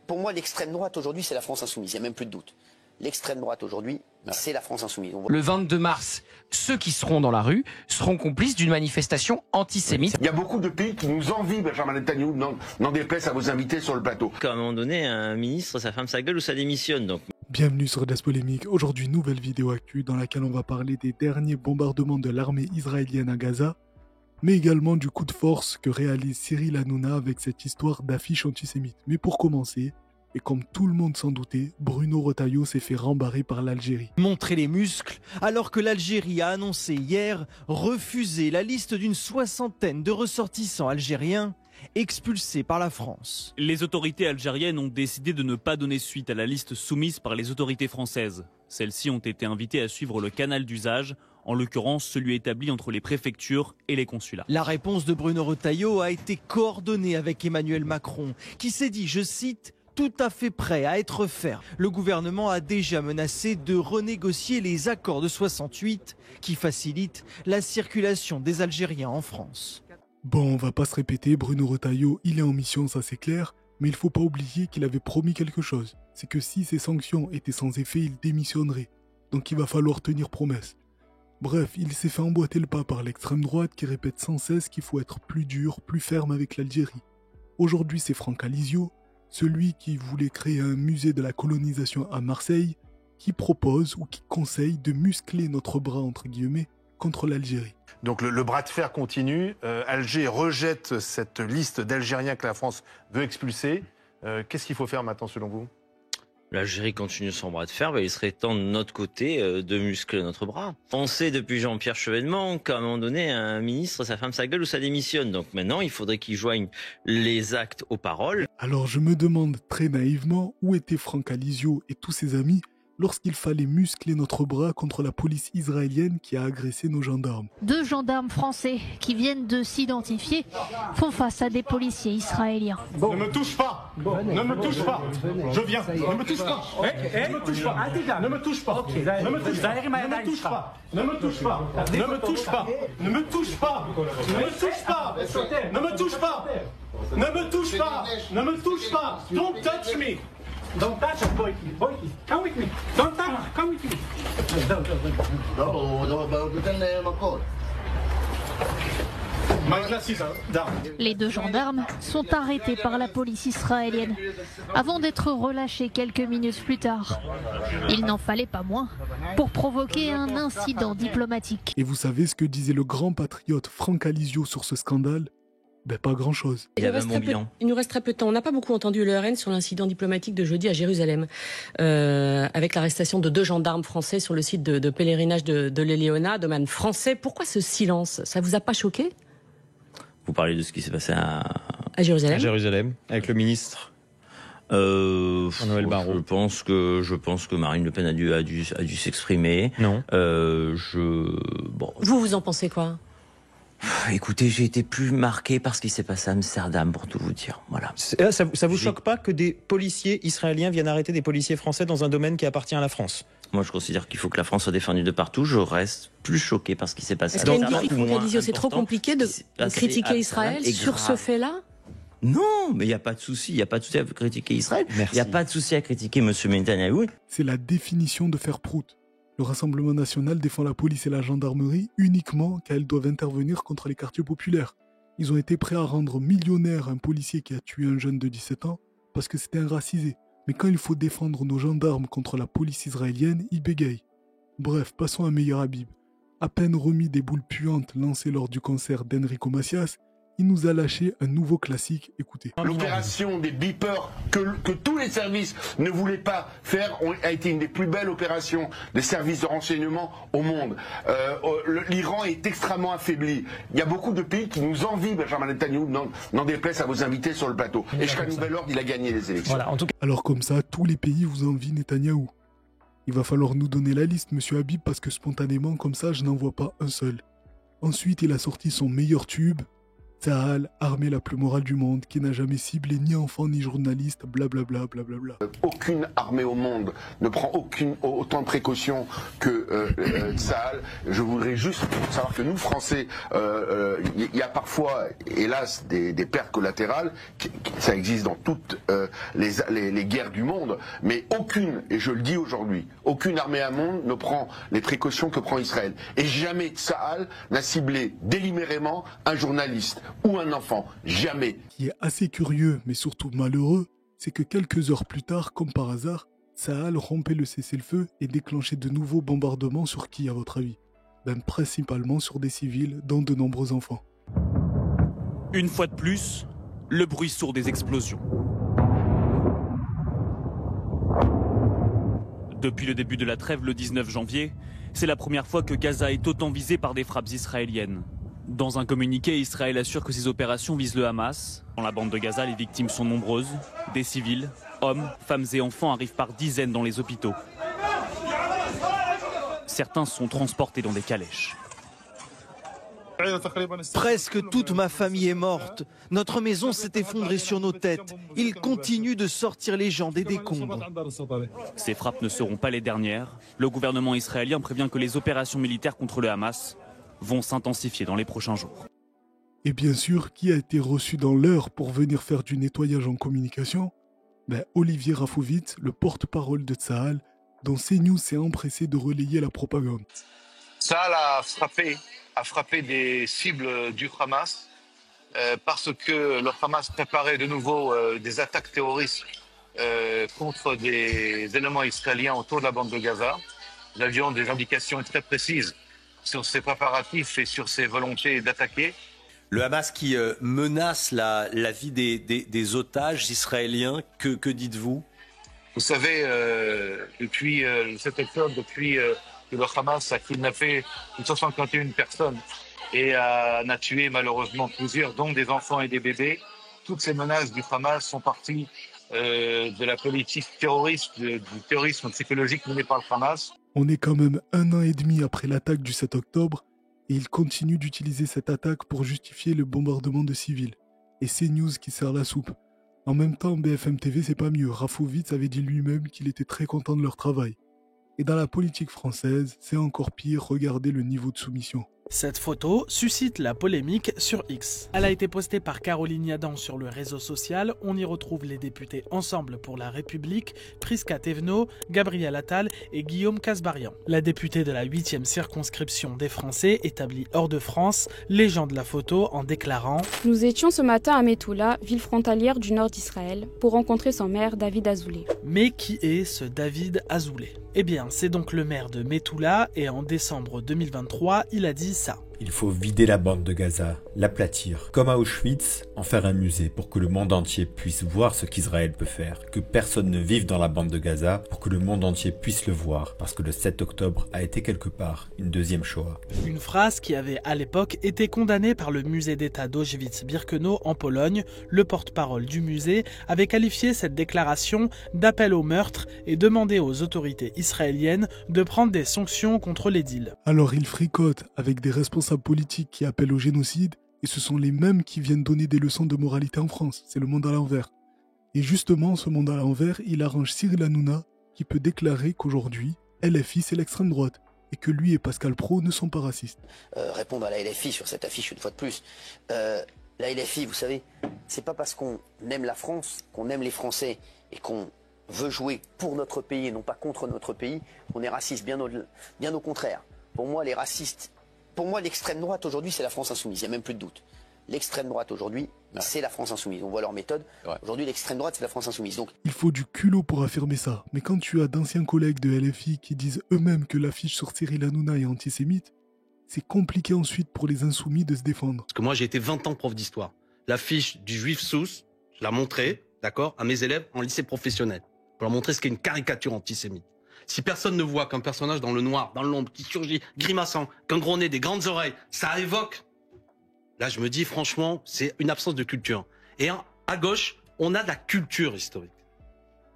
pour moi, l'extrême droite aujourd'hui, c'est la France insoumise. Il n'y a même plus de doute. L'extrême droite aujourd'hui, c'est la France insoumise. Le 22 mars, ceux qui seront dans la rue seront complices d'une manifestation antisémite. Il y a beaucoup de pays qui nous envient, Benjamin Netanyahu, n'en déplaise à vos invités sur le plateau. À un moment donné, un ministre, ça ferme sa gueule ou ça démissionne. Donc. Bienvenue sur Das Polémique. Aujourd'hui, nouvelle vidéo actu dans laquelle on va parler des derniers bombardements de l'armée israélienne à Gaza, mais également du coup de force que réalise Cyril Hanouna avec cette histoire d'affiche antisémite. Mais pour commencer, et comme tout le monde s'en doutait, Bruno Retailleau s'est fait rembarrer par l'Algérie. Montrer les muscles, alors que l'Algérie a annoncé hier refuser la liste d'une 60aine de ressortissants algériens expulsés par la France. Les autorités algériennes ont décidé de ne pas donner suite à la liste soumise par les autorités françaises. Celles-ci ont été invitées à suivre le canal d'usage, en l'occurrence celui établi entre les préfectures et les consulats. La réponse de Bruno Retailleau a été coordonnée avec Emmanuel Macron, qui s'est dit, je cite, tout à fait prêt à être ferme. Le gouvernement a déjà menacé de renégocier les accords de 68 qui facilitent la circulation des Algériens en France. Bon, on va pas se répéter, Bruno Retailleau, il est en mission, ça c'est clair, mais il faut pas oublier qu'il avait promis quelque chose. C'est que si ces sanctions étaient sans effet, il démissionnerait. Donc il va falloir tenir promesse. Bref, il s'est fait emboîter le pas par l'extrême droite qui répète sans cesse qu'il faut être plus dur, plus ferme avec l'Algérie. Aujourd'hui, c'est Franck Alizio, celui qui voulait créer un musée de la colonisation à Marseille, qui propose ou qui conseille de muscler notre bras, entre guillemets, contre l'Algérie. Donc le bras de fer continue. Alger rejette cette liste d'Algériens que la France veut expulser. Qu'est-ce qu'il faut faire maintenant selon vous ? L'Algérie continue son bras de fer, il serait temps de notre côté de muscler notre bras. On sait depuis Jean-Pierre Chevènement qu'à un moment donné, un ministre, ça ferme sa gueule ou ça démissionne. Donc maintenant, il faudrait qu'il joigne les actes aux paroles. Alors je me demande très naïvement où étaient Franck Alizio et tous ses amis lorsqu'il fallait muscler notre bras contre la police israélienne qui a agressé nos gendarmes. 2 gendarmes français qui viennent de s'identifier font face à des policiers israéliens. Ne me touche pas, ne me touche pas, je viens, ne me touche pas, ne me touche pas, ne me touche pas, ne me touche pas, ne me touche pas, ne me touche pas, ne me touche pas, ne me touche pas, ne me touche pas, ne me touche pas, ne me touche pas, don't touch me. Don't touch us, boy. Come with me. Don't touch us. Come with me. Les 2 gendarmes sont arrêtés par la police israélienne avant d'être relâchés quelques minutes plus tard. Il n'en fallait pas moins pour provoquer un incident diplomatique. Et vous savez ce que disait le grand patriote Franck Alizio sur ce scandale ? Ben pas grand-chose. Il nous reste très peu de temps. On n'a pas beaucoup entendu le RN sur l'incident diplomatique de jeudi à Jérusalem, avec l'arrestation de 2 gendarmes français sur le site de pèlerinage de l'Éléona, domaine français. Pourquoi ce silence ? Ça vous a pas choqué ? Vous parlez de ce qui s'est passé à Jérusalem ? À Jérusalem, avec le ministre Jean-Noël Barrot. Je pense que Marine Le Pen a dû s'exprimer. Non. Vous en pensez quoi ? Écoutez, j'ai été plus marqué par ce qui s'est passé à Amsterdam, pour tout vous dire. Voilà. Ça vous choque pas que des policiers israéliens viennent arrêter des policiers français dans un domaine qui appartient à la France ? Moi, je considère qu'il faut que la France soit défendue de partout. Je reste plus choqué par ce qui s'est passé. Est-ce qu'il y a une difficulté, c'est trop compliqué de critiquer Israël sur ce fait-là ? Non, mais il n'y a pas de souci. Il n'y a pas de souci à critiquer Israël. Il n'y a pas de souci à critiquer M. Netanyahou. C'est la définition de faire prout. Le Rassemblement national défend la police et la gendarmerie uniquement quand elles doivent intervenir contre les quartiers populaires. Ils ont été prêts à rendre millionnaire un policier qui a tué un jeune de 17 ans parce que c'était un racisé. Mais quand il faut défendre nos gendarmes contre la police israélienne, ils bégayent. Bref, passons à Meyer Habib. À peine remis des boules puantes lancées lors du concert d'Enrico Macias, il nous a lâché un nouveau classique, écoutez. L'opération des beepers que tous les services ne voulaient pas faire a été une des plus belles opérations des services de renseignement au monde. L'Iran est extrêmement affaibli. Il y a beaucoup de pays qui nous envient, Benjamin Netanyahu, n'en déplaise à vos invités sur le plateau. Et jusqu'à nouvel ordre, il a gagné les élections. Voilà, alors comme ça, tous les pays vous envient Netanyahou. Il va falloir nous donner la liste, monsieur Habib, parce que spontanément, comme ça, je n'en vois pas un seul. Ensuite, il a sorti son meilleur tube, Tsahal, armée la plus morale du monde, qui n'a jamais ciblé ni enfants ni journalistes, blablabla, blablabla. Aucune armée au monde ne prend autant de précautions que Tsahal. Je voudrais juste savoir que nous, Français, il y a parfois, hélas, des pertes collatérales. Ça existe dans toutes les guerres du monde, mais aucune, et je le dis aujourd'hui, aucune armée au monde ne prend les précautions que prend Israël. Et jamais Tsahal n'a ciblé délibérément un journaliste ou un enfant. Jamais. Ce qui est assez curieux, mais surtout malheureux, c'est que quelques heures plus tard, comme par hasard, Tsahal rompait le cessez-le-feu et déclenchait de nouveaux bombardements sur qui, à votre avis? Ben, principalement sur des civils, dont de nombreux enfants. Une fois de plus, le bruit sourd des explosions. Depuis le début de la trêve le 19 janvier, c'est la première fois que Gaza est autant visée par des frappes israéliennes. Dans un communiqué, Israël assure que ses opérations visent le Hamas. Dans la bande de Gaza, les victimes sont nombreuses. Des civils, hommes, femmes et enfants arrivent par dizaines dans les hôpitaux. Certains sont transportés dans des calèches. Presque toute ma famille est morte. Notre maison s'est effondrée sur nos têtes. Ils continuent de sortir les gens des décombres. Ces frappes ne seront pas les dernières. Le gouvernement israélien prévient que les opérations militaires contre le Hamas vont s'intensifier dans les prochains jours. Et bien sûr, qui a été reçu dans l'heure pour venir faire du nettoyage en communication? Ben, Olivier Rafovitz, le porte-parole de Tsahal, dont CNews s'est empressé de relayer la propagande. Tsahal a frappé des cibles du Hamas parce que le Hamas préparait de nouveau des attaques terroristes contre des éléments israéliens autour de la bande de Gaza. Nous avions des indications très précises sur ses préparatifs et sur ses volontés d'attaquer. Le Hamas qui menace la vie des otages israéliens, que dites-vous? Vous savez, depuis le 7 octobre, depuis que le Hamas a kidnappé 151 personnes et en a tué malheureusement plusieurs, dont des enfants et des bébés, toutes ces menaces du Hamas sont parties de la politique terroriste, du terrorisme psychologique mené par le Hamas. On est quand même 1 an et demi après l'attaque du 7 octobre et il continue d'utiliser cette attaque pour justifier le bombardement de civils. Et CNews qui sert la soupe. En même temps, BFM TV, c'est pas mieux. Rafovitz avait dit lui-même qu'il était très content de leur travail. Et dans la politique française, c'est encore pire, regardez le niveau de soumission. Cette photo suscite la polémique sur X. Elle a été postée par Caroline Yadan sur le réseau social. On y retrouve les députés Ensemble pour la République, Prisca Thévenot, Gabriel Attal et Guillaume Kasbarian. La députée de la 8e circonscription des Français, établie hors de France, légende la photo en déclarant « Nous étions ce matin à Methoula, ville frontalière du nord d'Israël, pour rencontrer son maire David Azoulay. » Mais qui est ce David Azoulay? Eh bien, c'est donc le maire de Methoula et en décembre 2023, il a dit ça. Il faut vider la bande de Gaza, l'aplatir, comme à Auschwitz, en faire un musée pour que le monde entier puisse voir ce qu'Israël peut faire, que personne ne vive dans la bande de Gaza pour que le monde entier puisse le voir, parce que le 7 octobre a été quelque part une deuxième Shoah. Une phrase qui avait à l'époque été condamnée par le musée d'État d'Auschwitz-Birkenau en Pologne. Le porte-parole du musée avait qualifié cette déclaration d'appel au meurtre et demandé aux autorités israéliennes de prendre des sanctions contre l'édile. Alors il fricote avec des responsables politiques qui appellent au génocide, et ce sont les mêmes qui viennent donner des leçons de moralité en France. C'est le monde à l'envers. Et justement, ce monde à l'envers, il arrange Cyril Hanouna, qui peut déclarer qu'aujourd'hui, LFI c'est l'extrême droite, et que lui et Pascal Praud ne sont pas racistes. Répondre à la LFI sur cette affiche une fois de plus. La LFI, vous savez, c'est pas parce qu'on aime la France, qu'on aime les Français, et qu'on veut jouer pour notre pays et non pas contre notre pays, qu'on est raciste, bien au contraire. Pour moi, les racistes... Pour moi, l'extrême droite aujourd'hui, c'est la France insoumise. Il n'y a même plus de doute. L'extrême droite aujourd'hui, c'est la France insoumise. On voit leur méthode. Aujourd'hui, l'extrême droite, c'est la France insoumise. Donc... Il faut du culot pour affirmer ça. Mais quand tu as d'anciens collègues de LFI qui disent eux-mêmes que l'affiche sur Cyril Hanouna est antisémite, c'est compliqué ensuite pour les insoumis de se défendre. Parce que moi, j'ai été 20 ans prof d'histoire. L'affiche du juif Sousse, je la montrais, d'accord, à mes élèves en lycée professionnel. Pour leur montrer ce qu'est une caricature antisémite. Si personne ne voit qu'un personnage dans le noir, dans l'ombre, qui surgit, grimaçant, qu'un gros nez, des grandes oreilles, ça évoque. Là, je me dis, franchement, c'est une absence de culture. Et à gauche, on a de la culture historique.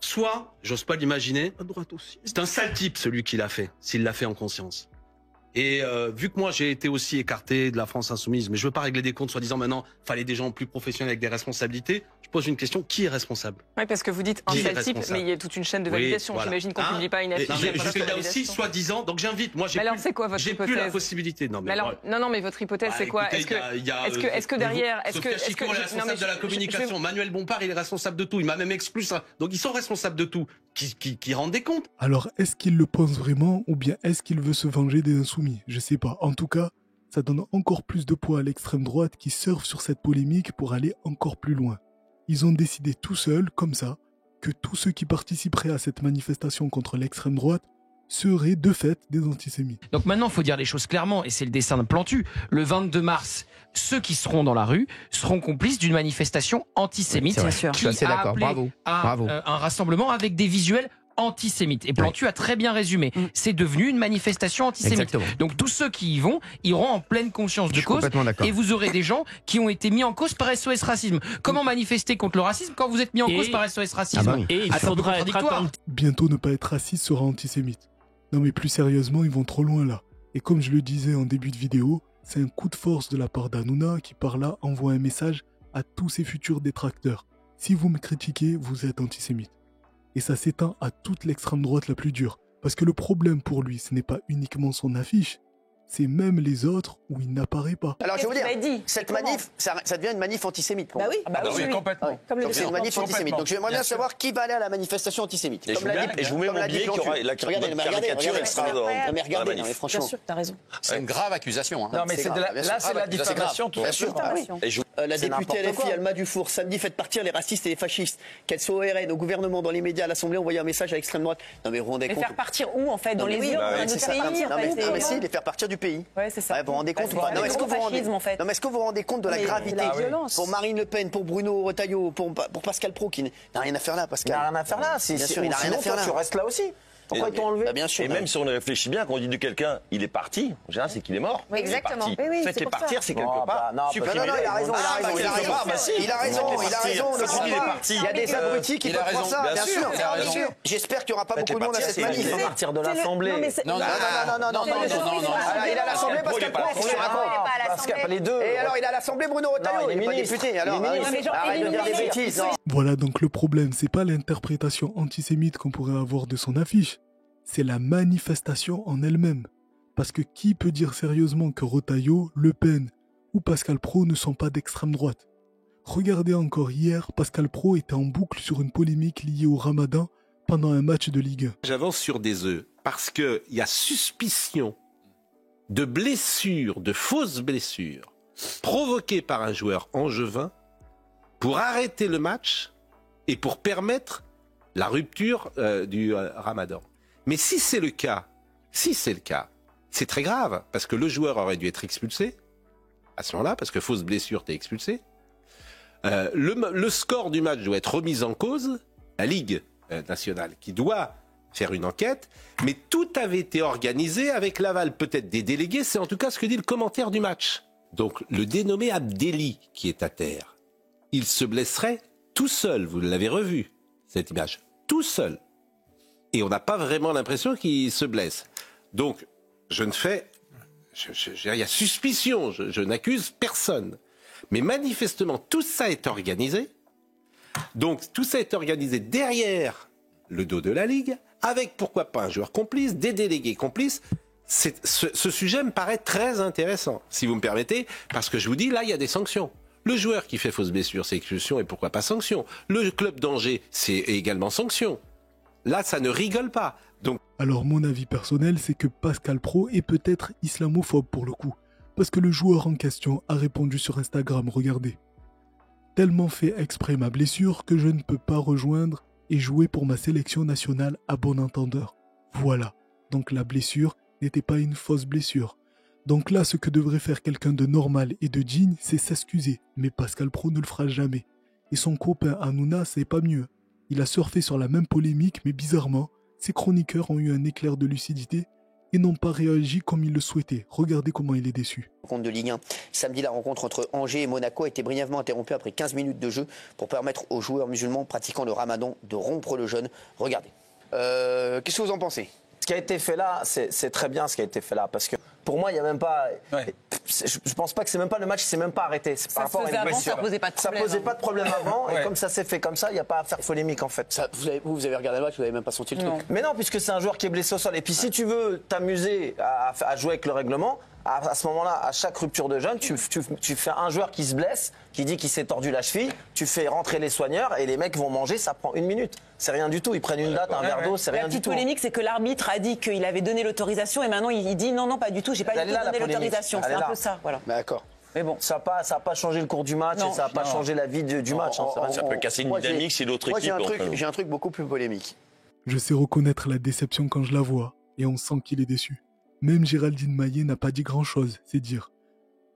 Soit, j'ose pas l'imaginer, à droite aussi. C'est un sale type, celui qui l'a fait, s'il l'a fait en conscience. Et vu que moi j'ai été aussi écarté de la France insoumise, mais je veux pas régler des comptes soi-disant maintenant, fallait des gens plus professionnels avec des responsabilités. Je pose une question, qui est responsable? Oui, parce que vous dites un seul type, mais il y a toute une chaîne de validation. Voilà. J'imagine qu'on ne publie pas une affiche. Parce qu'il y a aussi soi-disant, donc j'invite. Moi, j'ai plus la possibilité. Non, mais non, mais votre hypothèse, c'est quoi? Est-ce que derrière, Sofia Chico est responsable de la communication. Manuel Bompard, il est responsable de tout. Il m'a même exclu ça. Donc ils sont responsables de tout. Qui rendent des comptes. Alors, est-ce qu'il le pense vraiment ou bien est-ce qu'il veut se venger des insoumis? Je sais pas. En tout cas, ça donne encore plus de poids à l'extrême droite qui surfe sur cette polémique pour aller encore plus loin. Ils ont décidé tout seuls, comme ça, que tous ceux qui participeraient à cette manifestation contre l'extrême droite seraient de fait des antisémites. Donc maintenant, il faut dire les choses clairement, et c'est le dessin de Plantu. Le 22 mars, ceux qui seront dans la rue seront complices d'une manifestation antisémite qui a appelé à un rassemblement avec des visuels antisémites. Et Plantu a très bien résumé. C'est devenu une manifestation antisémite. Exactement. Donc tous ceux qui y vont iront en pleine conscience de cause. Et vous aurez des gens qui ont été mis en cause par SOS Racisme. Comment manifester contre le racisme quand vous êtes mis en cause par SOS Racisme? Et il faudra être attentif. Bientôt ne pas être raciste sera antisémite. Non mais plus sérieusement, ils vont trop loin là. Et comme je le disais en début de vidéo, c'est un coup de force de la part d'Hanouna qui par là envoie un message à tous ses futurs détracteurs. Si vous me critiquez, vous êtes antisémite. Et ça s'étend à toute l'extrême droite la plus dure. Parce que le problème pour lui, ce n'est pas uniquement son affiche, c'est même les autres où il n'apparaît pas. Alors je vais vous dire, cette manif, ça devient une manif antisémite. Bah oui, complètement. Donc c'est une manif antisémite. Donc j'aimerais bien savoir qui va aller à la manifestation antisémite. Et je vous mets mon billet qui aura la caricature extra. Mais regardez, franchement. Bien sûr, t'as raison. C'est une grave accusation. Non mais là c'est de la diffamation. Bien sûr. La députée LFI Alma Dufour, samedi, faites partir les racistes et les fascistes. Qu'elles soient au RN, au gouvernement, dans les médias, à l'Assemblée, envoyer un message à l'extrême droite. Non mais vous vous rendez compte. Les faire partir où en fait? Dans les urnes, dans notre pays? Non mais si, les faire partir du pays. Ouais, c'est ça. Vous vous rendez compte ou pas? Non, est-ce que vous vous rendez compte de la gravité pour Marine LePen, pour Bruno Retailleau, pour Pascal Pro qui n'a rien à faire là, Pascal. Il n'a rien à faire là. Bien sûr, il n'a rien à faire là. Tu restes là aussi. Pourquoi ils t'ont enlevé? Bien sûr. Et même si on réfléchit bien, quand on dit de quelqu'un, il est parti, en général, c'est qu'il est mort. Oui, exactement. Faites-les partir, c'est quelque part. Non, il a raison. Il a raison. Il y a des abrutis qui peuvent faire ça, bien sûr. J'espère qu'il n'y aura pas beaucoup de monde à cette manif. Il faut partir de l'Assemblée. Non. Il est à l'Assemblée parce que les deux. Et alors, il est à l'Assemblée Bruno Retailleau, il n'est pas député. Alors, arrête de dire des bêtises. Voilà donc le problème, c'est pas l'interprétation antisémite qu'on pourrait avoir de son affiche, c'est la manifestation en elle-même. Parce que qui peut dire sérieusement que Retailleau, Le Pen ou Pascal Pro ne sont pas d'extrême droite? Regardez encore hier, Pascal Pro était en boucle sur une polémique liée au Ramadan pendant un match de Ligue 1. J'avance sur des œufs parce qu'il y a suspicion de blessures, de fausses blessures provoquées par un joueur angevin pour arrêter le match et pour permettre la rupture du Ramadan. Mais si c'est le cas, c'est très grave, parce que le joueur aurait dû être expulsé, à ce moment-là, parce que fausse blessure, t'es expulsé. Le score du match doit être remis en cause, la Ligue nationale, qui doit faire une enquête, mais tout avait été organisé avec l'aval peut-être des délégués, c'est en tout cas ce que dit le commentaire du match. Donc le dénommé Abdelli, qui est à terre, il se blesserait tout seul, vous l'avez revu, cette image, tout seul. Et on n'a pas vraiment l'impression qu'il se blesse. Donc, il y a suspicion, je n'accuse personne. Mais manifestement, tout ça est organisé. Donc, tout ça est organisé derrière le dos de la Ligue, avec pourquoi pas un joueur complice, des délégués complices. Ce sujet me paraît très intéressant, si vous me permettez, parce que je vous dis, là, il y a des sanctions. Le joueur qui fait fausse blessure, c'est expulsion et pourquoi pas sanction. Le club d'Angers, c'est également sanction. Là, ça ne rigole pas. Donc... Alors mon avis personnel, c'est que Pascal Pro est peut-être islamophobe pour le coup. Parce que le joueur en question a répondu sur Instagram, regardez. Tellement fait exprès ma blessure que je ne peux pas rejoindre et jouer pour ma sélection nationale à bon entendeur. Voilà. Donc la blessure n'était pas une fausse blessure. Donc là, ce que devrait faire quelqu'un de normal et de digne, c'est s'excuser. Mais Pascal Pro ne le fera jamais. Et son copain Hanouna, c'est pas mieux. Il a surfé sur la même polémique, mais bizarrement, ses chroniqueurs ont eu un éclair de lucidité et n'ont pas réagi comme ils le souhaitaient. Regardez comment il est déçu. Rencontre de Ligue 1. Samedi, la rencontre entre Angers et Monaco a été brièvement interrompue après 15 minutes de jeu pour permettre aux joueurs musulmans pratiquant le ramadan de rompre le jeûne. Regardez. Qu'est-ce que vous en pensez? Ce qui a été fait là, c'est très bien ce qui a été fait là, parce que pour moi, il n'y a même pas. Ouais. Je pense pas que c'est même pas le match, c'est même pas arrêté. Ça se faisait avant, ça posait pas de problème. Ça posait pas de problème avant, et comme ça s'est fait comme ça, il n'y a pas à faire polémique en fait. Ça, vous avez regardé le match, vous n'avez même pas senti le truc. Mais non, puisque c'est un joueur qui est blessé au sol. Et puis si tu veux t'amuser à jouer avec le règlement, à ce moment-là, à chaque rupture de jeûne, tu fais un joueur qui se blesse, qui dit qu'il s'est tordu la cheville, tu fais rentrer les soigneurs et les mecs vont manger, ça prend 1 minute. C'est rien du tout, ils prennent une date, un verre d'eau, c'est rien du tout. La petite polémique, c'est que l'arbitre a dit qu'il avait donné l'autorisation et maintenant il dit non, pas du tout, j'ai pas du tout donné l'autorisation. C'est un peu ça, voilà. D'accord. Mais bon, ça n'a pas changé le cours du match et ça n'a pas changé la vie du match. Ça peut casser une dynamique si l'autre équipe... J'ai un truc beaucoup plus polémique. Je sais reconnaître la déception quand je la vois et on sent qu'il est déçu. Même Géraldine Maillet n'a pas dit grand-chose, c'est dire.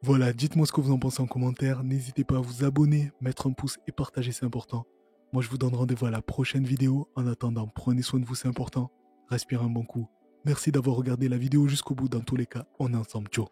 Voilà, dites-moi ce que vous en pensez en commentaire, n'hésitez pas à vous abonner, mettre un pouce et partager, c'est important. Moi je vous donne rendez-vous à la prochaine vidéo, en attendant, prenez soin de vous, c'est important. Respirez un bon coup. Merci d'avoir regardé la vidéo jusqu'au bout, dans tous les cas, on est ensemble, ciao.